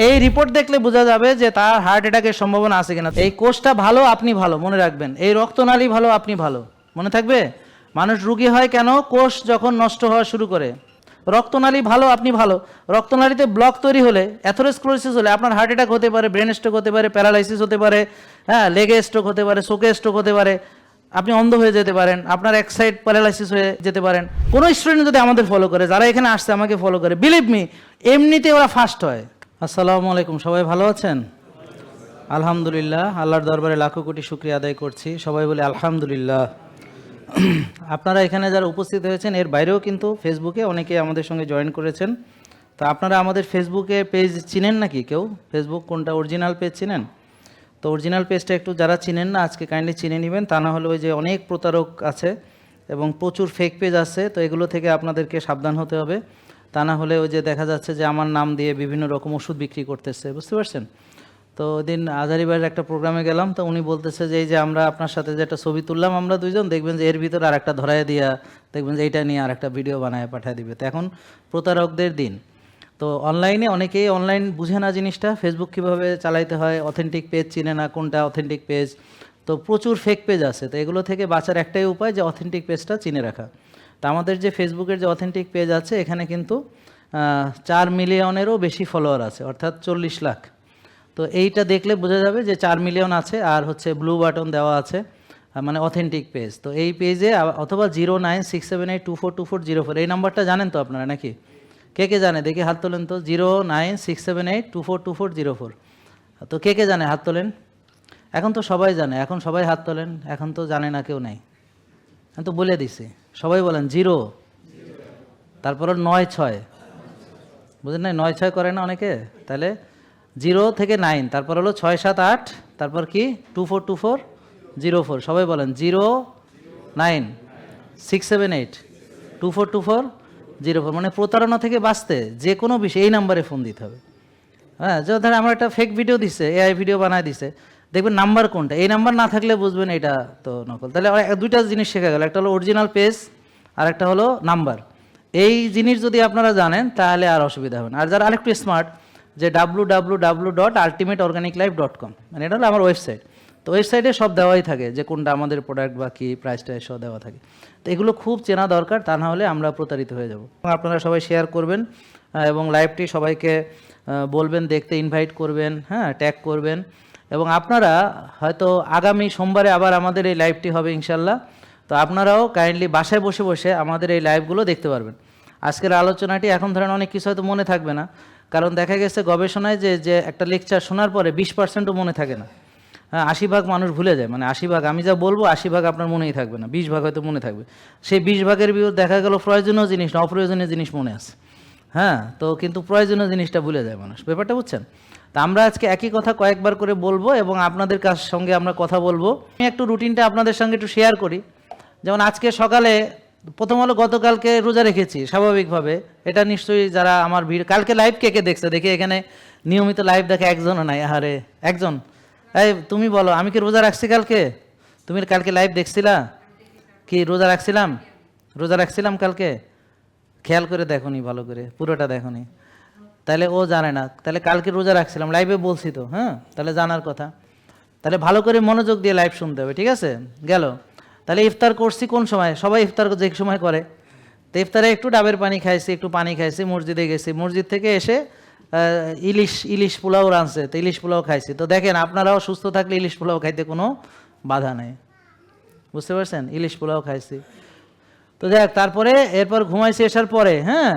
এই রিপোর্ট দেখলে বোঝা যাবে যে তার হার্ট অ্যাটাকের সম্ভাবনা আছে কিনা। এই কোষটা ভালো, আপনি ভালো, মনে রাখবেন। এই রক্তনালী ভালো, আপনি ভালো, মনে থাকবে। মানুষ রোগী হয় কেন? কোষ যখন নষ্ট হওয়া শুরু করে। রক্তনালী ভালো, আপনি ভালো। রক্তনালীতে ব্লক তৈরি হলে, অ্যাথেরোস্ক্লেরোসিস হলে আপনার হার্ট অ্যাটাক হতে পারে, ব্রেন স্ট্রোক হতে পারে, প্যারালাইসিস হতে পারে, হ্যাঁ, লেগে স্ট্রোক হতে পারে, চোখে স্ট্রোক হতে পারে, আপনি অন্ধ হয়ে যেতে পারেন, আপনার এক সাইড প্যারালাইসিস হয়ে যেতে পারেন। কোনো স্টুডেন্ট যদি আমাদের ফলো করে, যারা এখানে আসছে আমাকে ফলো করে, বিলিভ মি, এমনিতে ওরা ফার্স্ট হয়। আসসালামু আলাইকুম, সবাই ভালো আছেন? আলহামদুলিল্লাহ, আল্লাহর দরবারে লাখো কোটি শুকরিয়া আদায় করছি। সবাই বলে আলহামদুলিল্লাহ। আপনারা এখানে যারা উপস্থিত হয়েছেন, এর বাইরেও কিন্তু ফেসবুকে অনেকে আমাদের সঙ্গে জয়েন করেছেন। তো আপনারা আমাদের ফেসবুকে পেজ চিনেন নাকি কেউ? ফেসবুক কোনটা অরিজিনাল পেজ চিনেন? তো অরিজিনাল পেজটা একটু যারা চিনেন না, আজকে কাইন্ডলি চিনে নেবেন। তা না হলে ওই যে অনেক প্রতারক আছে এবং প্রচুর ফেক পেজ আছে, তো এগুলো থেকে আপনাদেরকে সাবধান হতে হবে। তা না হলে ওই যে দেখা যাচ্ছে যে আমার নাম দিয়ে বিভিন্ন রকম ওষুধ বিক্রি করতেছে, বুঝতে পারছেন? তো ওদিন আজারি ভাইয়ের একটা প্রোগ্রামে গেলাম, তো উনি বলতেছে যে এই যে আমরা আপনার সাথে যে একটা ছবি তুললাম আমরা দুইজন, দেখবেন যে এর ভিতরে আর একটা ধরায় দিয়া দেখবেন যে এইটা নিয়ে আর একটা ভিডিও বানায় পাঠিয়ে দিবে। তো এখন প্রতারকদের দিন। তো অনলাইনে অনেকেই অনলাইন বুঝে না জিনিসটা, ফেসবুক কীভাবে চালাইতে হয়, অথেন্টিক পেজ চিনে না কোনটা অথেন্টিক পেজ। তো প্রচুর ফেক পেজ আছে, তো এগুলো থেকে বাঁচার একটাই উপায় যে অথেন্টিক পেজটা চিনে রাখা। তো আমাদের যে ফেসবুকের যে অথেন্টিক পেজ আছে, এখানে কিন্তু 4 মিলিয়নেরও বেশি ফলোয়ার আছে, অর্থাৎ 40 লাখ। তো এইটা দেখলে বোঝা যাবে যে 4 মিলিয়ন আছে, আর হচ্ছে ব্লু বাটন দেওয়া আছে, মানে অথেন্টিক পেজ। তো এই পেজে অথবা 09678242404 এই নাম্বারটা জানেন তো আপনারা নাকি? কে কে জানে দেখি হাত তোলেন তো। 09678242404। তো কে কে জানে হাত তোলেন? এখন তো সবাই জানে, এখন সবাই হাত তোলেন। এখন তো জানে না কেউ নাই, এখন তো বলে দিছি। সবাই বলেন 0, তারপর 96, বুঝলেন না? 96 করে না অনেকে? তাহলে 0 থেকে 9, তারপর হলো 678, তারপর কি 242404। সবাই বলেন 09678242404। মানে প্রতারণা থেকে বাঁচতে যে কোনো বিষয় এই নাম্বারে ফোন দিতে হবে। হ্যাঁ, যে ধরেন আমার একটা ফেক ভিডিও দিছে, এআই ভিডিও বানায় দিছে, দেখবেন নাম্বার কোনটা, এই নাম্বার না থাকলে বুঝবেন এটা তো নকল। তাহলে দুইটা জিনিস শেখা গেল, একটা হলো অরিজিনাল পেজ আর একটা হলো নাম্বার। এই জিনিস যদি আপনারা জানেন তাহলে আর অসুবিধা হবে না। আর যারা আরেকটু স্মার্ট, যে www.ultimateorganiclife.com, মানে এটা হলো আমার ওয়েবসাইট। তো ওয়েবসাইটে সব দেওয়াই থাকে, যে কোনটা আমাদের প্রোডাক্ট বা কী প্রাইসটা সব দেওয়া থাকে। তো এগুলো খুব চেনা দরকার, তা না হলে আমরা প্রতারিত হয়ে যাব। আপনারা সবাই শেয়ার করবেন এবং লাইভটি সবাইকে বলবেন দেখতে, ইনভাইট করবেন, হ্যাঁ, ট্যাগ করবেন। এবং আপনারা হয়তো আগামী সোমবারে আবার আমাদের এই লাইভটি হবে ইনশাল্লাহ। তো আপনারাও কাইন্ডলি বাসায় বসে বসে আমাদের এই লাইভগুলো দেখতে পারবেন। আজকের আলোচনাটি এখন ধরেন অনেক কিছু হয়তো মনে থাকবে না, কারণ দেখা গেছে গবেষণায় যে একটা লেকচার শোনার পরে 20%ও মনে থাকে না। হ্যাঁ, 80 ভাগ মানুষ ভুলে যায়, মানে 80 ভাগ আমি যা বলবো 80 ভাগ আপনার মনেই থাকবে না, 20 ভাগ হয়তো মনে থাকবে। সেই 20 ভাগের ভিতর দেখা গেল প্রয়োজনীয় জিনিস না, অপ্রয়োজনীয় জিনিস মনে আছে। হ্যাঁ, তো কিন্তু প্রয়োজনীয় জিনিসটা ভুলে যায় মানুষ, ব্যাপারটা বুঝছেন? তা আমরা আজকে একই কথা কয়েকবার করে বলবো এবং আপনাদের সঙ্গে আমরা কথা বলবো। আমি একটু রুটিনটা আপনাদের সঙ্গে একটু শেয়ার করি। যেমন আজকে সকালে প্রথম হলো, গতকালকে রোজা রেখেছি স্বাভাবিকভাবে, এটা নিশ্চয়ই যারা আমার ভিড় কালকে লাইভ কে কে দেখছে দেখি, এখানে নিয়মিত লাইভ দেখে একজনও নাই। আরে একজন, এই তুমি বলো, আমি কি রোজা রাখছি কালকে? তুমি কালকে লাইভ দেখছিলা কি? রোজা রাখছিলাম কালকে? খেয়াল করে দেখোনি, ভালো করে পুরোটা দেখোনি, তাহলে ও জানে না। তাহলে কালকে রোজা রাখছিলাম, লাইভে বলছি তো, হ্যাঁ, তাহলে জানার কথা। তাহলে ভালো করে মনোযোগ দিয়ে লাইভ শুনতে হবে, ঠিক আছে? গেল। তাহলে ইফতার করছি কোন সময়? সবাই ইফতার যে সময় করে। তো ইফতারে একটু ডাবের পানি খাইছি, একটু পানি খাইছি, মসজিদে গেছি, মসজিদ থেকে এসে ইলিশ পোলাও রাঁধছে, তো ইলিশ পোলাও খাইছি। তো দেখেন, আপনারাও সুস্থ থাকলে ইলিশ পোলাও খাইতে কোনো বাধা নেই, বুঝতে পারছেন? ইলিশ পোলাও খাইছি। তো যাক, তারপরে এরপর ঘুমাইছি এসার পরে। হ্যাঁ,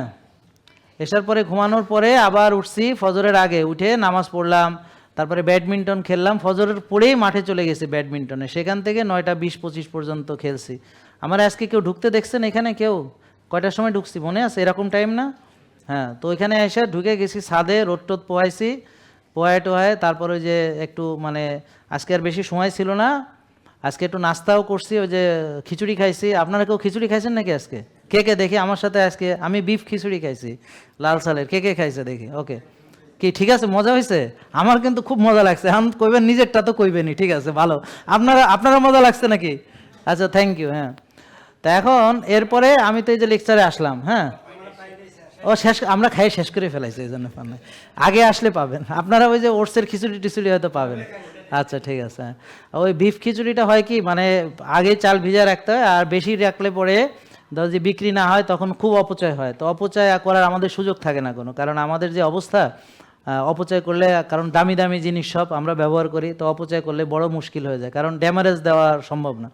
এসার পরে ঘুমানোর পরে আবার উঠছি ফজরের আগে, উঠে নামাজ পড়লাম, তারপরে ব্যাডমিন্টন খেললাম। ফজরের পরেই মাঠে চলে গেছি ব্যাডমিন্টনে, সেখান থেকে 9টা 20-25 পর্যন্ত খেলছি। আমার আজকে কেউ ঢুকতে দেখছেন এখানে? কেউ? কয়টার সময় ঢুকছি মনে আছে? এরকম টাইম না? হ্যাঁ, তো ওইখানে এসে ঢুকে গেছি ছাদে, রোদ টোদ পোয়াইছি, টোয়ায় তারপরে ওই যে একটু মানে আজকে আর বেশি সময় ছিল না, আজকে একটু নাস্তাও করছি, ওই যে খিচুড়ি খাইছি। আপনারা কেউ খিচুড়ি খাইছেন নাকি আজকে? কে কে দেখি আমার সাথে? আজকে আমি বিফ খিচুড়ি খাইছি লাল সালের। কে কে খাইছে দেখি? ওকে, কি ঠিক আছে? মজা হয়েছে? আমার কিন্তু খুব মজা লাগছে। এখন কইবেন নিজেরটা তো কইবেনই, ঠিক আছে, ভালো। আপনারা মজা লাগছে নাকি? আচ্ছা, থ্যাংক ইউ। হ্যাঁ, তা এখন এরপরে আমি তো এই যে লেকচারে আসলাম। হ্যাঁ, ও শেষ, আমরা খাই শেষ করে ফেলাইছি, এই জন্য পান নাই। আগে আসলে পাবেন আপনারা, ওই যে ওটসের খিচুড়ি টিচুড়ি হয়তো পাবেন। আচ্ছা ঠিক আছে, হ্যাঁ। ওই বিফ খিচুড়িটা হয় কি, মানে আগে চাল ভিজা রাখতে হয়, আর বেশি রাখলে পরে যদি বিক্রি না হয় তখন খুব অপচয় হয়। তো অপচয় করার আমাদের সুযোগ থাকে না কোনো, কারণ আমাদের যে অবস্থা, অপচয় করলে, কারণ দামি দামি জিনিস সব আমরা ব্যবহার করি, তো অপচয় করলে বড় মুশকিল হয়ে যায়, কারণ ড্যামারেজ দেওয়া সম্ভব না।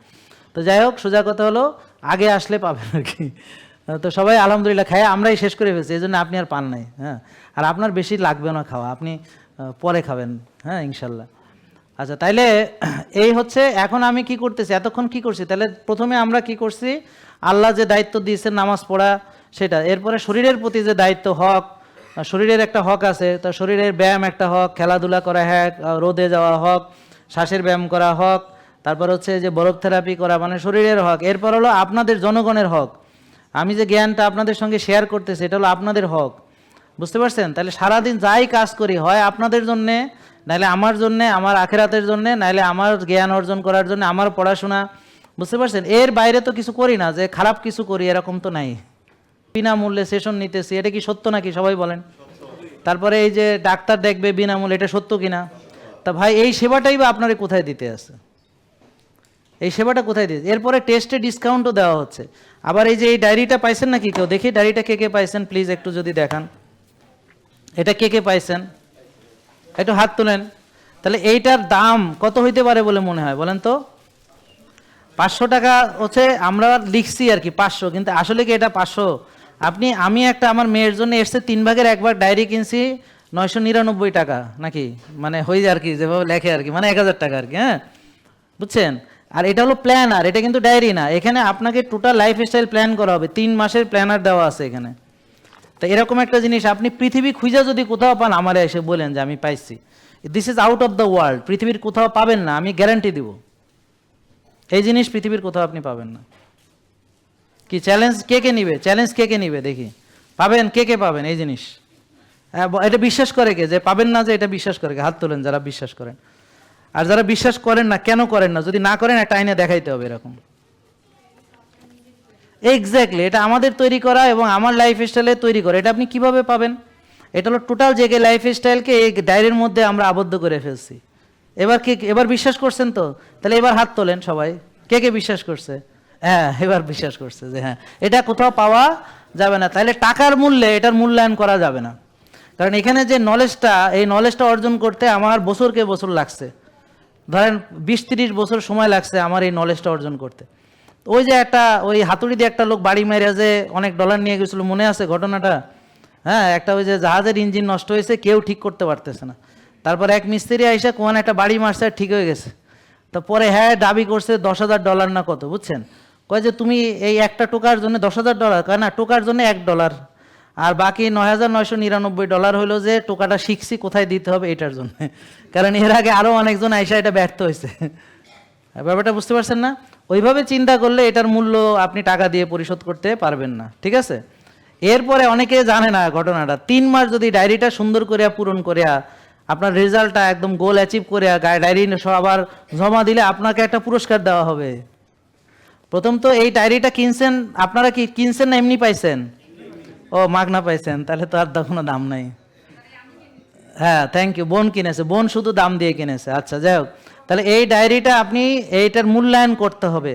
তো যাই হোক, সোজা কথা হলো আগে আসলে পাবেন আর কি। তো সবাই আলহামদুলিল্লাহ খায়, আমরাই শেষ করে ফেলছি, এই জন্য আপনি আর পান নাই। হ্যাঁ, আর আপনার বেশি লাগবে না খাওয়া, আপনি পরে খাবেন, হ্যাঁ ইনশাল্লাহ। আচ্ছা, তাইলে এই হচ্ছে, এখন আমি কি করতেছি, এতক্ষণ কি করছি, তাহলে প্রথমে আমরা কি করছি, আল্লাহ যে দায়িত্ব দিয়েছেন নামাজ পড়া সেটা, এরপরে শরীরের প্রতি যে দায়িত্ব, হক, শরীরের একটা হক আছে, তো শরীরের ব্যায়াম একটা হক, খেলাধুলা করা হক, রোদে যাওয়া হক, শ্বাসের ব্যায়াম করা হক, তারপর হচ্ছে যে বরফ থেরাপি করা, মানে শরীরের হক। এরপর হলো আপনাদের জনগণের হক, আমি যে জ্ঞানটা আপনাদের সঙ্গে শেয়ার করতেছি এটা হলো আপনাদের হক, বুঝতে পারছেন? তাহলে সারাদিন যাই কাজ করি, হয় আপনাদের জন্যে, নাহলে আমার জন্যে, আমার আখেরাতের জন্যে, নাহলে আমার জ্ঞান অর্জন করার জন্য, আমার পড়াশোনা, বুঝতে পারছেন? এর বাইরে তো কিছু করি না, যে খারাপ কিছু করি এরকম তো নাই। বিনামূল্যে সেশন নিতেছি, এটা কি সত্য নাকি সবাই বলেন? তারপরে এই যে ডাক্তার দেখবে বিনামূল্যে, এটা সত্য কিনা? তা ভাই, এই সেবাটাই বা আপনারে কোথায় দিতে আছে? এই সেবাটা কোথায় দিয়েছে? এরপরে টেস্টে ডিসকাউন্টও দেওয়া হচ্ছে। আবার এই যে এই ডায়েরিটা পাইছেন নাকি কেউ? দেখি ডায়েরিটা কে কে পাইছেন, প্লিজ একটু যদি দেখান। এটা কে কে পাইছেন, একটু হাত তুলেন। তাহলে এইটার দাম কত হইতে পারে বলে মনে হয় বলেন তো? 500 টাকা হচ্ছে, আমরা লিখছি আর কি 500, কিন্তু আসলে কি এটা 500? আমি একটা আমার মেয়ের জন্য এসছে 3 ভাগের 1 ভাগ ডায়েরি কিনছি 999 টাকা নাকি, মানে হয়ে যায় আর কি, যেভাবে লেখে আর কি, মানে 1000 টাকা আর কি, হ্যাঁ বুঝছেন? আর এটা হলো প্ল্যানার, এটা কিন্তু ডায়েরি না। এখানে আপনাকে টোটাল লাইফস্টাইল প্ল্যান করা হবে, 3 মাসের প্ল্যানার দেওয়া আছে এখানে। তো এরকম একটা জিনিস আপনি পৃথিবী খুঁজে যদি কোথাও পান, আমারে এসে বলেন যে আমি পাইছি। This is out of the world, পৃথিবীর কোথাও পাবেন না, আমি গ্যারান্টি দিব। এই জিনিস পৃথিবীর কোথাও আপনি পাবেন না। কি চ্যালেঞ্জ কে কে নিবে? চ্যালেঞ্জ কে কে নিবে দেখি? পাবেন, কে কে পাবেন এই জিনিস? এটা বিশ্বাস করে কে যে পাবেন না, যে এটা বিশ্বাস করে কে? হাত তোলেন যারা বিশ্বাস করেন। আর যারা বিশ্বাস করেন না, কেন করেন না? যদি না করেন একটা আইনে দেখাইতে হবে এরকম। এক্স্যাক্টলি, এটা আমাদের তৈরি করা এবং আমার লাইফস্টাইলে তৈরি করা। এটা আপনি কিভাবে পাবেন? এটা হলো টোটাল জেগে লাইফস্টাইলকে এই ডায়েরির মধ্যে আমরা আবদ্ধ করে ফেলছি। এবার বিশ্বাস করছেন তো? তাহলে এবার হাত তোলেন সবাই, কে কে বিশ্বাস করছে? হ্যাঁ, এবার বিশ্বাস করছে যে হ্যাঁ, এটা কোথাও পাওয়া যাবে না। তাহলে টাকার মূল্যে এটার মূল্যায়ন করা যাবে না, কারণ এখানে যে নলেজটা, এই নলেজটা অর্জন করতে আমার বছরকে বছর লাগছে। ধরেন 20-30 বছর সময় লাগছে আমার এই নলেজটা অর্জন করতে। ওই যে ওই হাতুড়ি দিয়ে একটা লোক বাড়ি মেরে যে অনেক ডলার নিয়ে গেছিল, মনে আছে ঘটনাটা? হ্যাঁ, ওই যে জাহাজের ইঞ্জিন নষ্ট হয়েছে, কেউ ঠিক করতে পারতেছে না। তারপর এক মিস্ত্রি আইসা কোন একটা বাড়ি মারছে, আর ঠিক হয়ে গেছে। তো পরে হ্যাঁ দাবি করছে $10,000 না কত, বুঝছেন? কয় যে তুমি এই একটা টোকার জন্য $10,000, কয় না, টোকার জন্য $1, আর বাকি $9,999 হলো যে টোকাটা শিখছি কোথায় দিতে হবে এটার জন্য। কারণ এর আগে আরো অনেকজন আইসা এটা ব্যর্থ হয়েছে। ব্যাপারটা বুঝতে পারছেন না? ওইভাবে চিন্তা করলে এটার মূল্য আপনি টাকা দিয়ে পরিশোধ করতে পারবেন না, ঠিক আছে? এরপরে অনেকে জানে না ঘটনাটা, 3 মাস যদি ডায়েরিটা সুন্দর করিয়া পূরণ করিয়া আপনার রেজাল্টটা একদম গোল অ্যাচিভ করিয়া ডায়েরি সব আবার জমা দিলে আপনাকে একটা পুরস্কার দেওয়া হবে। প্রথম তো এই ডায়েরিটা কিনছেন আপনারা, কি কিনছেন না এমনি পাইছেন? ও, মাগনা পাইছেন, তাহলে তো আর কোনো দাম নাই। হ্যাঁ, থ্যাংক ইউ। বোন কিনেছে, বোন শুধু দাম দিয়ে কিনেছে। আচ্ছা, যাই হোক, তাহলে এই ডায়েরিটা আপনি এইটার মূল্যায়ন করতে হবে।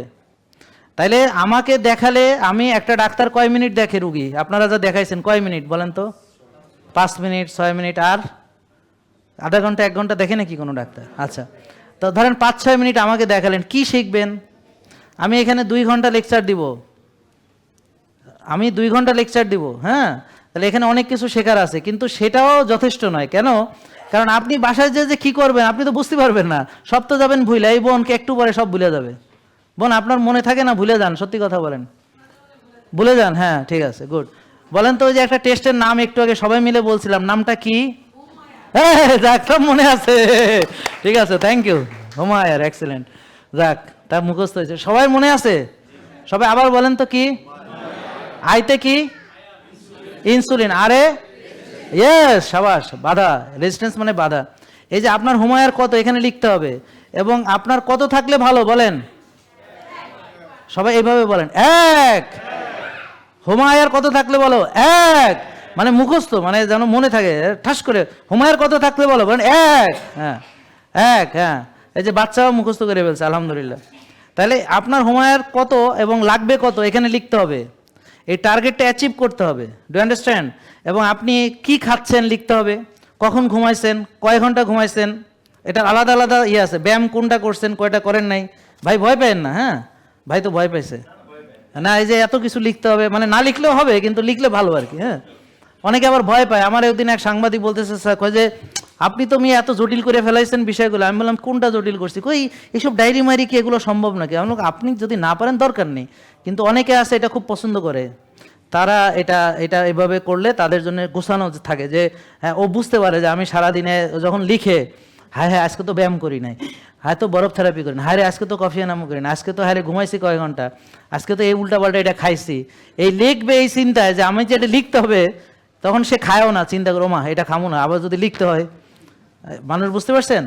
তাইলে আমাকে দেখালে, আমি একটা ডাক্তার কয় মিনিট দেখে রুগী? আপনারা যা দেখাইছেন কয় মিনিট বলেন তো? 5 মিনিট, 6 মিনিট, আর আধা ঘন্টা 1 ঘন্টা দেখে নাকি কোনো ডাক্তার? আচ্ছা, তো ধরেন 5-6 মিনিট আমাকে দেখালেন, কি শিখবেন? আমি এখানে 2 ঘন্টা লেকচার দিব, আমি 2 ঘন্টা লেকচার দিব, হ্যাঁ? তাহলে এখানে অনেক কিছু শেখার আছে, কিন্তু সেটাও যথেষ্ট নয়। কেন? কারণ আপনি বাসায় যে কি করবেন আপনি তো বুঝতে পারবেন না, সব তো যাবেন ভুলে। এই বোনকে একটু পরে সব ভুলে যাবে। বোন, আপনার মনে থাকে না? ভুলে যান, সত্যি কথা বলেন, ভুলে যান। হ্যাঁ, ঠিক আছে, গুড। বলেন তো, ওই যে একটা টেস্টের নাম একটু আগে সবাই মিলে বলছিলাম, নামটা কি? হ্যাঁ, যাক, সব মনে আছে, ঠিক আছে, থ্যাংক ইউ। হুমায়ুন, এক্সেলেন্ট। যাক, তার মুখস্থ হয়েছে, সবাই মনে আছে। সবাই আবার বলেন তো, কি? আইতে কি? ইনসুলিন। আরে ইয়েস, সাবাস। বাধা, রেজিস্ট্যান্স মানে বাধা। এই যে আপনার হুমায়ুন কত এখানে লিখতে হবে, এবং আপনার কত থাকলে ভালো বলেন? সবাই এইভাবে বলেন, 1। হুমায়ুন কত থাকলে বলো? 1। মানে মুখস্থ, মানে যেন মনে থাকে ঠাস করে। হুমায়ের কত থাকলে বলো, বলেন এক। হ্যাঁ এক, হ্যাঁ এই যে বাচ্চাও মুখস্থ করে ফেলছে আলহামদুলিল্লাহ। তাহলে আপনার হুমায়ের কত এবং লাগবে কত এখানে লিখতে হবে, এই টার্গেটটা অ্যাচিভ করতে হবে। Do understand? এবং আপনি কি খাচ্ছেন লিখতে হবে, কখন ঘুমাইছেন, কয় ঘন্টা ঘুমাইছেন, এটা আলাদা আলাদা ইয়ে আছে। ব্যায়াম কোনটা করছেন, কয়টা করেন নাই। ভাই ভয় পেয়েন না, হ্যাঁ ভাই তো ভয় পাইছে না, এই যে এত কিছু লিখতে হবে, মানে না লিখলেও হবে কিন্তু লিখলে ভালো আর কি। হ্যাঁ অনেকে আবার ভয় পায়। আমার একদিন এক সাংবাদিক বলতেছে, স্যার কয় যে আপনি তো মেয়ে এত জটিল করে ফেলাইছেন বিষয়গুলো। আমি বললাম কোনটা জটিল করছি? কই এইসব ডায়েরি মারি কি এগুলো সম্ভব নাকি? আমি বললাম আপনি যদি না পারেন দরকার নেই, কিন্তু অনেকে আছে এটা খুব পছন্দ করে। তারা এটা এটা এভাবে করলে তাদের জন্য গোছানো থাকে, যে হ্যাঁ ও বুঝতে পারে যে আমি সারাদিনে যখন লিখে, হ্যাঁ হ্যাঁ আজকে তো ব্যায়াম করি নাই, হ্যাঁ তো বরফ থেরাপি করি না, হ্যাঁ রে আজকে তো কফি এনামো করি না, আজকে তো হ্যাঁ রে ঘুমাইছি কয় ঘন্টা, আজকে তো এই উল্টাপাল্টা এটা খাইছি। এই লিখবে এই চিন্তায় যে আমি যে এটা লিখতে হবে, তখন সে খায়ও না, চিন্তা করো মা এটা খামো না, আবার যদি লিখতে হয়। মানুষ বুঝতে পারছেন?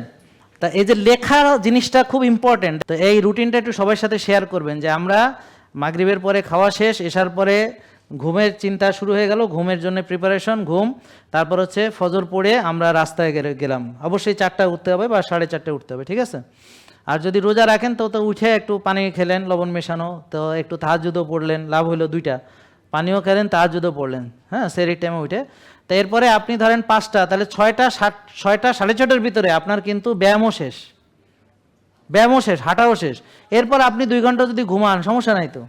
তা এই যে লেখা জিনিসটা খুব ইম্পর্টেন্ট। তো এই রুটিনটা একটু সবার সাথে শেয়ার করবেন, যে আমরা মাগরিবের পরে খাওয়া শেষ, এসার পরে ঘুমের চিন্তা শুরু হয়ে গেল, ঘুমের জন্য প্রিপারেশন, ঘুম, তারপর হচ্ছে ফজর পড়ে আমরা রাস্তায় গেলাম। অবশ্যই 4টায় উঠতে হবে বা 4:30টায় উঠতে হবে, ঠিক আছে? আর যদি রোজা রাখেন তো তো উঠে একটু পানি খেলেন লবণ মেশানো, তো একটু তাহাজ্জুদও পড়লেন, লাভ হলো 2টা, পানিও খেলেন তাহাজ্জুদও পড়লেন, হ্যাঁ সেরির টাইমে উঠে। তো এরপরে আপনি ধরেন 5টা, তাহলে 6টা 6:30টার ভিতরে আপনার কিন্তু ব্যায়ামও শেষ, হাঁটাও শেষ। এরপর আপনি 2 ঘন্টা যদি ঘুমান সমস্যা নাই তো।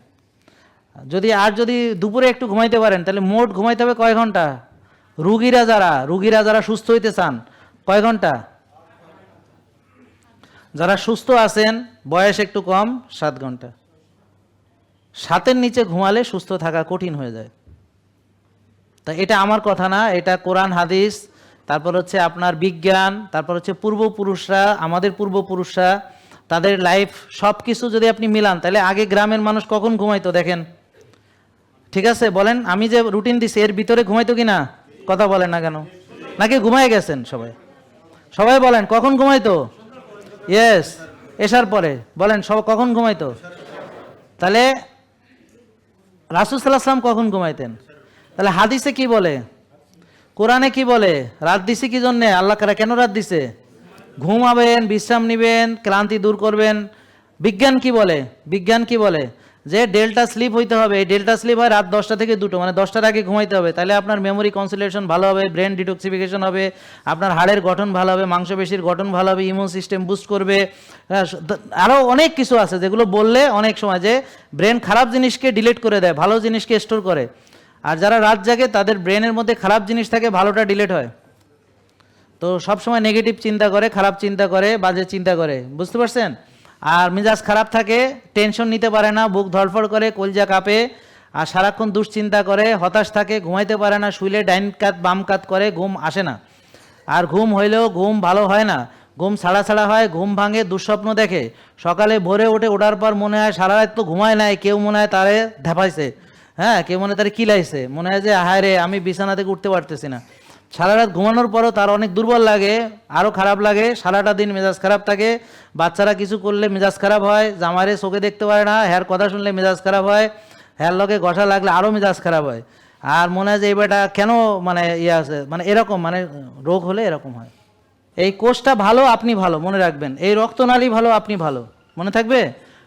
যদি দুপুরে একটু ঘুমাইতে পারেন, তাহলে মোট ঘুমাইতে হবে কয় ঘন্টা? রুগীরা যারা সুস্থ হইতে চান কয় ঘন্টা? যারা সুস্থ আছেন, বয়স একটু কম, 7 ঘন্টা। 7-এর নিচে ঘুমালে সুস্থ থাকা কঠিন হয়ে যায়। তা এটা আমার কথা না, এটা কোরআন হাদিস, তারপর হচ্ছে আপনার বিজ্ঞান, তারপর হচ্ছে পূর্বপুরুষরা, আমাদের পূর্বপুরুষরা, তাদের লাইফ সব কিছু যদি আপনি মিলান, তাহলে আগে গ্রামের মানুষ কখন ঘুমাইতো দেখেন। ঠিক আছে বলেন, আমি যে রুটিন দিছি এর ভিতরে ঘুমাইতো কি না? কথা বলেন না কেন? নাকি ঘুমাই গেছেন সবাই? সবাই বলেন কখন ঘুমাইতো? ইয়েস, এসার পরে। বলেন সব কখন ঘুমাইতো? তাহলে রাসূল সাল্লাল্লাহু আলাইহি ওয়াসাল্লাম কখন ঘুমাইতেন? তাহলে হাদিসে কি বলে, কোরআনে কি বলে? রাত দিছে কি জন্যে? আল্লাহ কেন রাত দিছে? ঘুমাবেন, বিশ্রাম নেবেন, ক্লান্তি দূর করবেন। বিজ্ঞান কি বলে? যে ডেল্টা স্লিপ হইতে হবে। এই ডেল্টা স্লিপ হয় রাত 10টা থেকে 2টো, মানে 10টার আগে ঘুমাইতে হবে। তাহলে আপনার মেমোরি কনসেন্ট্রেশন ভালো হবে, ব্রেন ডিটক্সিফিকেশন হবে, আপনার হাড়ের গঠন ভালো হবে, মাংসপেশির গঠন ভালো হবে, ইমিউন সিস্টেম বুস্ট করবে। আরও অনেক কিছু আছে যেগুলো বললে অনেক সময়, যে ব্রেন খারাপ জিনিসকে ডিলিট করে দেয়, ভালো জিনিসকে স্টোর করে। আর যারা রাত জাগে তাদের ব্রেনের মধ্যে খারাপ জিনিস থাকে, ভালোটা ডিলিট হয়। তো সবসময় নেগেটিভ চিন্তা করে, খারাপ চিন্তা করে, বাজে চিন্তা করে, বুঝতে পারছেন? আর মেজাজ খারাপ থাকে, টেনশন নিতে পারে না, বুক ধড়ফড় করে, কলজা কাঁপে, আর সারাক্ষণ দুশ্চিন্তা করে, হতাশ থাকে, ঘুমাইতে পারে না, শুইলে ডাইন কাত বাম কাত করে, ঘুম আসে না। আর ঘুম হইলেও ঘুম ভালো হয় না, ঘুম ছাড়া হয়, ঘুম ভাঙে, দুঃস্বপ্ন দেখে, সকালে ভোরে ওঠার পর মনে হয় সারা রাত তো ঘুমায় নাই, কেউ মনে হয় তারে ধাপাইছে, হ্যাঁ কেউ মনে হয় তারে কিলাইছে, মনে হয় যে হায় রে আমি বিছানা থেকে উঠতে পারতেছি না। সারা রাত ঘুমানোর পরও তার অনেক দুর্বল লাগে, আরও খারাপ লাগে, সারাটা দিন মেজাজ খারাপ থাকে। বাচ্চারা কিছু করলে মেজাজ খারাপ হয়, জামাইরে চোখে দেখতে পারে না, হ্যার কথা শুনলে মেজাজ খারাপ হয়, হ্যার লগে ঘষা লাগলে আরও মেজাজ খারাপ হয়। আর মনে হয় যে এই বেটা কেন মানে ইয়ে আছে, মানে এরকম, মানে রোগ হলে এরকম হয়। এই কোষটা ভালো, আপনি ভালো, মনে রাখবেন। এই রক্তনালী ভালো, আপনি ভালো, মনে থাকবে।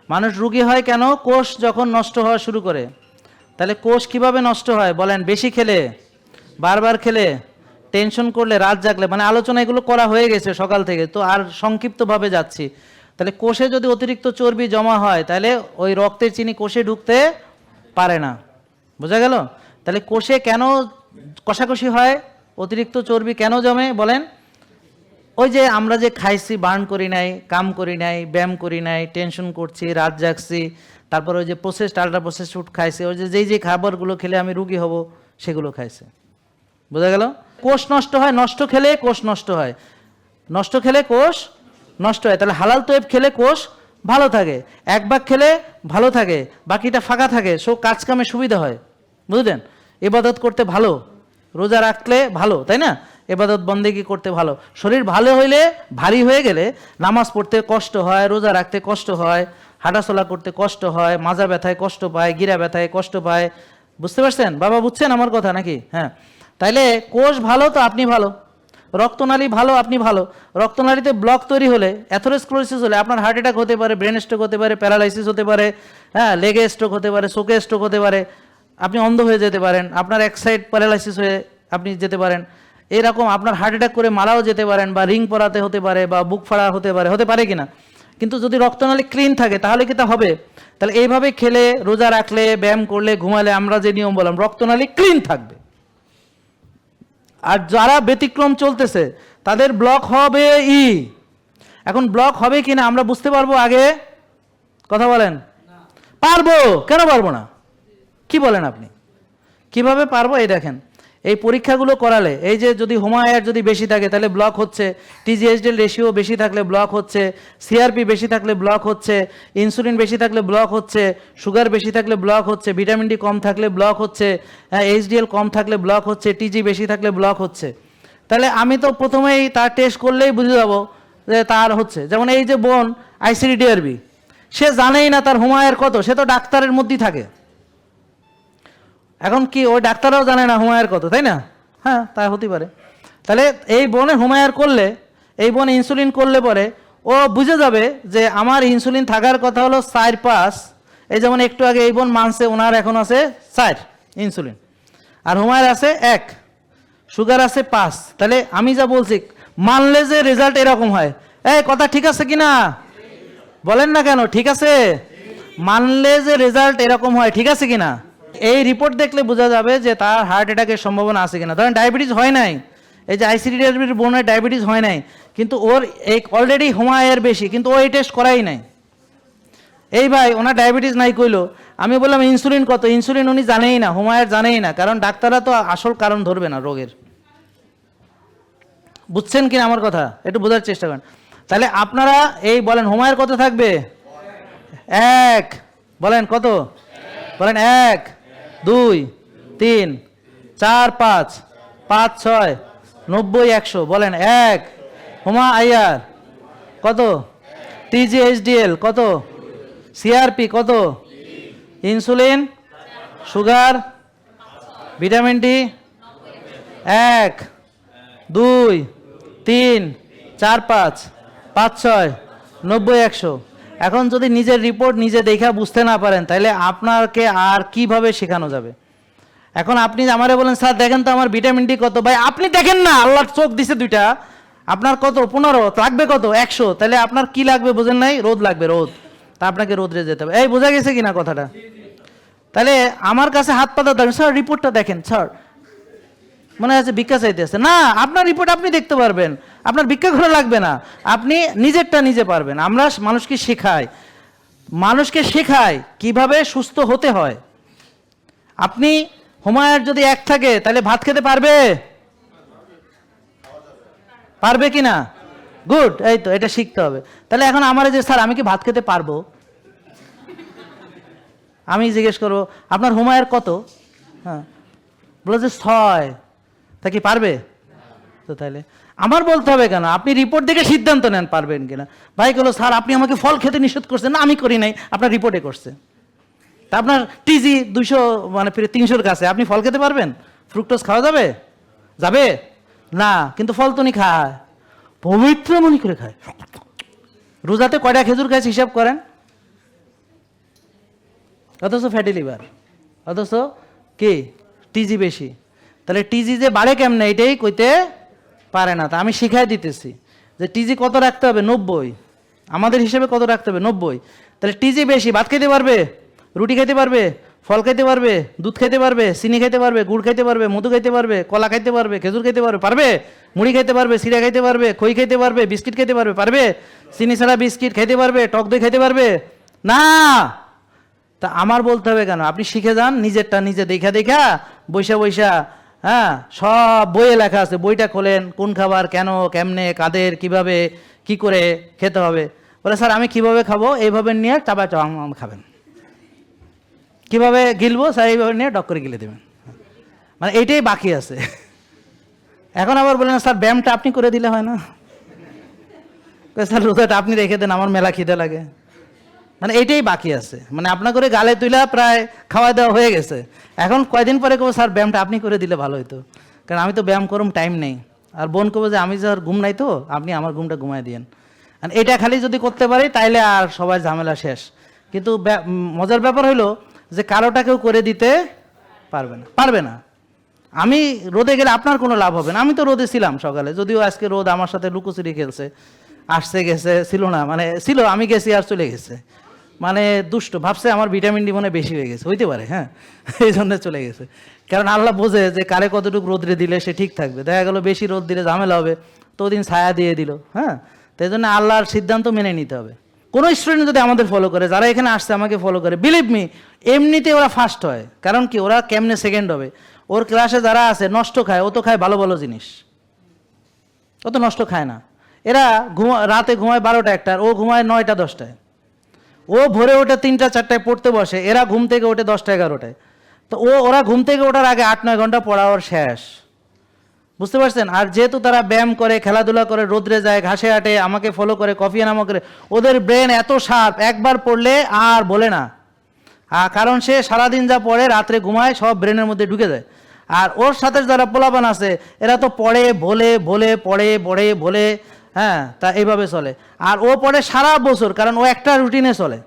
মানুষ রুগী হয় কেন? কোষ যখন নষ্ট হওয়া শুরু করে। তাহলে কোষ কিভাবে নষ্ট হয় বলেন? বেশি খেলে, বারবার খেলে, টেনশন করলে, রাত জাগলে, মানে আলোচনা এগুলো করা হয়ে গেছে সকাল থেকে, তো আর সংক্ষিপ্তভাবে যাচ্ছি। তাহলে কোষে যদি অতিরিক্ত চর্বি জমা হয়, তাহলে ওই রক্তের চিনি কোষে ঢুকতে পারে না, বোঝা গেল? তাহলে কোষে কেন কষাকষি হয়, অতিরিক্ত চর্বি কেন জমে বলেন? ওই যে আমরা যে খাইছি, বার্ন করি নাই, কাম করি নাই, ব্যায়াম করি নাই, টেনশন করছি, রাত জাগছি, তারপর ওই যে প্রসেসড আল্ট্রা প্রসেস ফুড খাইছে, ওই যে যেই খাবারগুলো খেলে আমি রুগী হব সেগুলো খাইছে, বোঝা গেল? কোষ নষ্ট হয়, নষ্ট খেলে কোষ নষ্ট হয়, নষ্ট খেলে কোষ নষ্ট হয়। তাহলে হালাল তৈব খেলে কোষ ভালো থাকে, এক ভাগ খেলে ভালো থাকে, বাকিটা ফাঁকা থাকে, সো কাজ কামে সুবিধা হয়, বুঝলেন? ইবাদত করতে ভালো, রোজা রাখলে ভালো, তাই না? ইবাদত বন্দেগী করতে ভালো। শরীর ভালো হইলে, ভারী হয়ে গেলে নামাজ পড়তে কষ্ট হয়, রোজা রাখতে কষ্ট হয়, হাঁটাচলা করতে কষ্ট হয়, মাজা ব্যথায় কষ্ট পায়, গিরা ব্যথায় কষ্ট পায়, বুঝতে পারছেন বাবা? বুঝছেন আমার কথা নাকি? হ্যাঁ। তাইলে কোষ ভালো তো আপনি ভালো, রক্তনালী ভালো আপনি ভালো। রক্তনালীতে ব্লক তৈরি হলে, অ্যাথেরোস্ক্লেরোসিস হলে আপনার হার্ট অ্যাটাক হতে পারে, ব্রেন স্ট্রোক হতে পারে, প্যারালাইসিস হতে পারে, হ্যাঁ, লেগে স্ট্রোক হতে পারে, চোখে স্ট্রোক হতে পারে, আপনি অন্ধ হয়ে যেতে পারেন, আপনার এক সাইড প্যারালাইসিস হয়ে আপনি যেতে পারেন, এরকম আপনার হার্ট অ্যাটাক করে মারাও যেতে পারেন, বা রিং পরাতে হতে পারে, বা বুক ফাড়া হতে পারে কিনা। কিন্তু যদি রক্তনালী ক্লিন থাকে তাহলে কি তা হবে? তাহলে এইভাবে খেলে, রোজা রাখলে, ব্যায়াম করলে, ঘুমালে, আমরা যে নিয়ম বললাম, রক্তনালী ক্লিন থাকবে। আর যারা ব্যতিক্রম চলতেছে তাদের ব্লক হবে এখন ব্লক হবে কিনা আমরা বুঝতে পারবো আগে? কথা বলেন। পারবো, কেন পারবো না? কি বলেন আপনি? কিভাবে পারবো? এই দেখেন, এই পরীক্ষাগুলো করালে, এই যে যদি হোমায়ার যদি বেশি থাকে তাহলে ব্লক হচ্ছে, টিজিএইচডিএল রেশিও বেশি থাকলে ব্লক হচ্ছে, সিআরপি বেশি থাকলে ব্লক হচ্ছে, ইনসুলিন বেশি থাকলে ব্লক হচ্ছে, সুগার বেশি থাকলে ব্লক হচ্ছে, ভিটামিন ডি কম থাকলে ব্লক হচ্ছে, এইচডিএল কম থাকলে ব্লক হচ্ছে, টিজি বেশি থাকলে ব্লক হচ্ছে। তাহলে আমি তো প্রথমেই তার টেস্ট করলেই বুঝে যাবো যে তার হচ্ছে। যেমন এই যে বোন ICD-10 সে জানেই না তার হোমায়ার কত, সে তো ডাক্তারের মধ্যেই থাকে। এখন কি ওই ডাক্তাররাও জানে না হোমায়ার কত, তাই না? হ্যাঁ, তা হতে পারে। তাহলে এই বোনে হোমায়ার করলে, এই বোন ইনসুলিন করলে পরে ও বুঝে যাবে যে আমার ইনসুলিন থাকার কথা হলো 4-5। এই যেমন একটু আগে এই বোন মানছে ওনার এখন আছে 4 ইনসুলিন, আর হোমায়ার আছে 1, সুগার আছে 5। তাহলে আমি যা বলছি মানলে যে রেজাল্ট এরকম হয়, এই কথা ঠিক আছে কিনা বলেন না কেন? ঠিক আছে, মানলে যে রেজাল্ট এরকম হয়, ঠিক আছে কিনা? এই রিপোর্ট দেখলে বোঝা যাবে যে তার হার্ট অ্যাটাকের সম্ভাবনা আছে কিনা। ধরেন ডায়াবেটিস হয় নাই, এই যে ICD-10 বোনের ডায়াবেটিস হয় নাই, কিন্তু ওর এই অলরেডি হোমায়ার বেশি, কিন্তু ও এই টেস্ট করাই নাই। এই ভাই ওনার ডায়াবেটিস নাই কইলো, আমি বললাম ইনসুলিন কত, ইনসুলিন উনি জানেই না, হোমায়ার জানেই না, কারণ ডাক্তাররা তো আসল কারণ ধরবে না রোগের। বুঝছেন কিনা আমার কথা? একটু বোঝার চেষ্টা করেন। তাহলে আপনারা এই বলেন হোমায়ার কত থাকবে? 1 বলেন, কত বলেন? 1 2 3 4 5 5 6 90 100 বলেন। 1 হোমায়ার কত? টিজিএইচডিএল কত? সিআরপি কত? Insulin, sugar, vitamin D 1 2 3 4 5 5 6 90 100। এখন যদি নিজের রিপোর্ট নিজে দেখা বুঝতে না পারেন তাহলে আপনাকে আর কিভাবে শেখানো যাবে? এখন আপনি আমারে বলেন স্যার দেখেন তো আমার ভিটামিন ডি কত। ভাই আপনি দেখেন না, আল্লাহর চোখ দিছে দুইটা, আপনার কত? 15 লাগবে কত? 100। তাহলে আপনার কি লাগবে বোঝেন নাই? রোদ লাগবে, রোদ। তা আপনাকে রোদরে যেতে হবে। এই বোঝা গেছে কিনা কথাটা? তাহলে আমার কাছে হাত পাতা দেখেন, স্যার রিপোর্টটা দেখেন, স্যার মনে হচ্ছে ভিক্ষা চাইতে আছে। না, আপনার রিপোর্ট আপনি দেখতে পারবেন, আপনার ভিক্ষা করা লাগবে না, আপনি নিজেরটা নিজে পারবেন। আমরা মানুষকে শেখাই কিভাবে সুস্থ হতে হয়। আপনি হোমায়ার যদি 1 থাকে তাহলে ভাত খেতে পারবে? পারবে কিনা? গুড, এই তো এটা শিখতে হবে। তাহলে এখন আমার যে স্যার আমি কি ভাত খেতে পারবো, আমি জিজ্ঞেস করবো আপনার হোমায়ার কত? হ্যাঁ, বলে যে 6। তা কি পারবে? তো তাহলে আমার বলতে হবে কেন? আপনি রিপোর্ট দেখে সিদ্ধান্ত নেন পারবেন কিনা। ভাই বললো স্যার আপনি আমাকে ফল খেতে নিষেধ করছেন। না, আমি করি নাই, আপনার রিপোর্টে করছে। তা আপনার টিজি 200 মানে 300-র কাছে, আপনি ফল খেতে পারবেন? ফ্রুক্টোজ খাওয়া যাবে? যাবে না, কিন্তু ফল তো উনি খায়, পবিত্র মনে করে খায়। রোজাতে কয়টা খেজুর খাইছে হিসাব করেন, অথচ ফ্যাটি লিভার, অথচ কি টিজি বেশি। তাহলে টিজি যে বাড়ে কেমনে এটাই কইতে পারে না। তা আমি শিখাই দিতেছি যে টিজি কত রাখতে হবে? 90। আমাদের হিসেবে কত রাখতে হবে? 90। তাহলে টিজি বেশি, ভাত খেতে পারবে, রুটি খেতে পারবে, ফল খেতে পারবে, দুধ খেতে পারবে, চিনি খেতে পারবে, গুড় খেতে পারবে, মধু খেতে পারবে, কলা খাইতে পারবে, খেজুর খেতে পারবে, পারবে? মুড়ি খেতে পারবে, সিরা খেতে পারবে, খই খেতে পারবে, বিস্কিট খেতে পারবে, পারবে? চিনি ছাড়া বিস্কিট খেতে পারবে, টক দই খেতে পারবে না। তা আমার বলতে হবে কেন? আপনি শিখে যান, নিজেরটা নিজে দেখা বৈশা। হ্যাঁ, সব বইয়ে লেখা আছে, বইটা খোলেন, কোন খাবার কেন, কেমনে, কাদের, কিভাবে, কি করে খেতে হবে। বলে স্যার আমি কিভাবে খাবো? এইভাবে নিয়ে চাপা খাবেন। কিভাবে গিলবো? স্যার এইভাবে নিয়ে ডক করে গিলে দেবেন। মানে এইটাই বাকি আছে। এখন আবার বলেন স্যার ব্যায়ামটা আপনি করে দিলে হয় না? স্যার রোজাটা আপনি রেখে দেন, আমার মেলা খিদে লাগে। মানে এইটাই বাকি আছে, মানে আপনার করে গালে তুইলা প্রায় খাওয়া দাওয়া হয়ে গেছে। এখন কয়দিন পরে কেউ স্যার ব্যায়ামটা আপনি করে দিলে ভালো হতো, কারণ আমি তো ব্যায়াম করুম টাইম নেই। আর বোন করবো যে আমি যার ঘুম নাই তো আপনি আমার ঘুমটা ঘুমায় দিয়েন। আর এটা খালি যদি করতে পারি তাইলে আর সবার ঝামেলা শেষ। কিন্তু মজার ব্যাপার হলো যে কারোটা কেউ করে দিতে পারবে না। আমি রোদে গেলে আপনার কোনো লাভ হবে না। আমি তো রোদে ছিলাম সকালে, যদিও আজকে রোদ আমার সাথে লুকোচুরি খেলছে, আসছে গেছে, ছিল না, মানে ছিল, আমি গেছি আর চলে গেছে, মানে দুষ্ট ভাবছে আমার ভিটামিন ডি মনে বেশি হয়ে গেছে, হইতে পারে, হ্যাঁ, এই জন্য চলে গেছে। কারণ আল্লাহ বোঝে যে কারে কতটুকু রোদ্রে দিলে সে ঠিক থাকবে। দেখা গেল বেশি রোদ দিলে ঝামেলা হবে, তো ওদিন ছায়া দিয়ে দিল, হ্যাঁ। তো এই জন্য আল্লাহর সিদ্ধান্ত মেনে নিতে হবে। কোনো স্টুডেন্ট যদি আমাদের ফলো করে, যারা এখানে আসছে আমাকে ফলো করে, বিলিভ মি, এমনিতে ওরা ফার্স্ট হয়। কারণ কি, ওরা কেমনে সেকেন্ড হবে? ওর ক্লাসে যারা আছে নষ্ট খায়, ও তো খায় ভালো ভালো জিনিস, ও তো নষ্ট খায় না। এরা রাতে ঘুমায় 12টা 1টায়, ও ঘুমায় 9টা 10টায়। ও ভোরে ওঠে 3টা 4টায় পড়তে বসে, এরা ঘুম থেকে ওঠে 10টা 11টায়। তো ওরা ঘুম থেকে ওঠার আগে 8-9 ঘন্টা পড়া ওর শেষ, বুঝতে পারছেন? আর যেহেতু তারা ব্যায়াম করে, খেলাধুলা করে, রোদ্রে যায়, ঘাসে হাঁটে, আমাকে ফলো করে, কফি এনামা করে, ওদের ব্রেন এত শার্প, একবার পড়লে আর বলে না। কারণ সে সারাদিন যা পড়ে রাত্রে ঘুমায় সব ব্রেনের মধ্যে ঢুকে যায়। আর ওর সাথে যারা পোলাপান আছে এরা তো পড়ে বলে, হ্যাঁ, তা এইভাবে চলে। আর ও পড়ে সারা বছর, কারণ ও একটা রুটিনে চলে।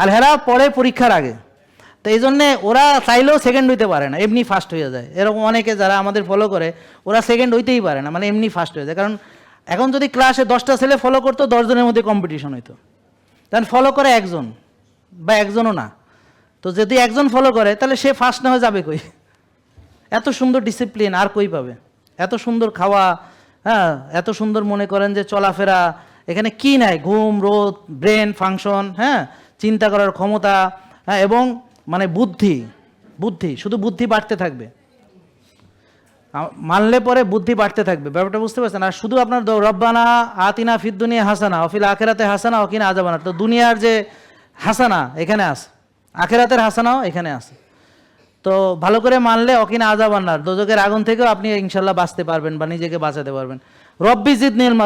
আর হেরা পড়ে পরীক্ষার আগে। তো এই জন্যে ওরা চাইলেও সেকেন্ড হইতে পারে না, এমনি ফার্স্ট হয়ে যায়। এরকম অনেকে যারা আমাদের ফলো করে ওরা সেকেন্ড হইতেই পারে না, মানে এমনি ফার্স্ট হয়ে যায়। কারণ এখন যদি ক্লাসে 10টা ছেলে ফলো করতো, 10 জনের মধ্যে কম্পিটিশন হইতো। কারণ ফলো করে একজন বা একজনও না। তো যদি একজন ফলো করে তাহলে সে ফার্স্ট না হয়ে যাবে কই? এত সুন্দর ডিসিপ্লিন আর কই পাবে? এত সুন্দর খাওয়া, হ্যাঁ, এত সুন্দর মনে করেন যে চলাফেরা, এখানে কি নাই? ঘুম, রোদ, ব্রেন ফাংশন, হ্যাঁ, চিন্তা করার ক্ষমতা, হ্যাঁ, এবং মানে বুদ্ধি, শুধু বুদ্ধি বাড়তে থাকবে। মানলে পরে বুদ্ধি বাড়তে থাকবে, ব্যাপারটা বুঝতে পারছেন? আর শুধু আপনার রব্বানা আতিনা ফিদ দুনিয়া হাসানা অফিল আখেরাতে হাসানা অকিনা আযাবান, তো দুনিয়ার যে হাসানা এখানে আছে, আখেরাতের হাসানাও এখানে আছে। তো ভালো করে মানলে অকিনা আযাবান্নার, দোজখের আগুন থেকেও আপনি ইনশাল্লাহ বাঁচতে পারবেন বা নিজেকে বাঁচাতে পারবেন। রব্বি জিদনি ইলমা,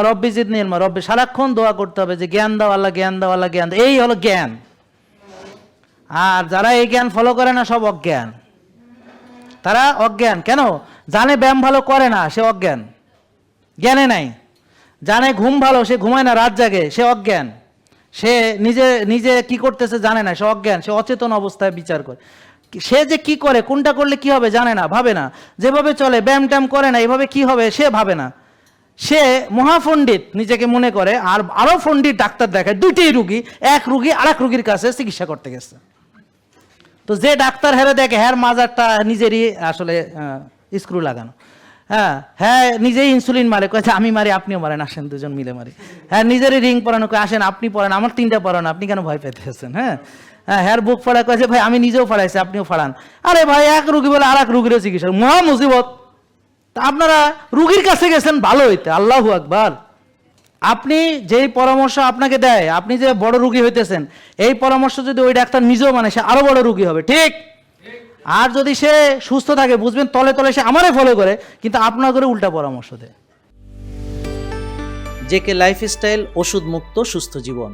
রব্বি, সারাক্ষণ দোয়া করতে হবে যে জ্ঞান দাও আল্লাহ, জ্ঞান দাও আল্লাহ, জ্ঞান দাও। এই হলো জ্ঞান। আর যারা এই জ্ঞান ফলো করে না সব অজ্ঞান। তারা অজ্ঞান কেন? জানে ব্যায়াম ভালো করে না, সে অজ্ঞান, জ্ঞানে নাই। জানে ঘুম ভালো, সে ঘুমায় না, রাত জাগে, সে অজ্ঞান। সে নিজে কি করতেছে জানে না, সে অজ্ঞান, সে অচেতন অবস্থায় বিচার করে। সে যে কি করে, কোনটা করলে কি হবে জানে না, ভাবে না। যেভাবে চলে, ব্যায়াম ট্যাম করে না, এভাবে কি হবে সে ভাবে না। সে মহাপণ্ডিত নিজেকে মনে করে, আর আরো পণ্ডিত ডাক্তার দেখায়। দুইটাই রুগী, এক রুগী আর এক রুগীর কাছে চিকিৎসা করতে গেছে। তো যে ডাক্তার হেরে দেখে হ্যার মাজারটা নিজেরই আসলে স্ক্রু লাগানো, হ্যাঁ, নিজেই ইনসুলিন মারে, কয়েছে আমি মারি আপনিও মারেন, আসেন দুজন মিলে মারি। হ্যাঁ, নিজেরই রিং পরানো, আসেন আপনি পড়ান, আমার 3টা পড়ানো, আপনি কেন ভয় পেতেছেন? হ্যাঁ, বুক ফাড়া, কয়েছে ভাই আমি নিজেও ফাড়াইছি আপনিও ফাড়ান। আরে ভাই, এক রুগী বলে আর এক রুগীরও চিকিৎসা, মহা মুসিবত। তা আপনারা রুগীর কাছে গেছেন ভালো হইতে, আল্লাহু আকবার। আপনি যেই পরামর্শ আপনাকে দেয়, আপনি যে বড় রুগী হইতেছেন, এই পরামর্শ যদি ওই ডাক্তার নিজেও মানে, সে আরো বড় রুগী হবে, ঠিক? আর যদি সে সুস্থ থাকে, বুঝবেন তলে তলে সে আমারে ফলো করে, কিন্তু আপনার করে উল্টা পরামর্শ দেয়। জেকে লাইফস্টাইল, ওষুধ মুক্ত সুস্থ জীবন।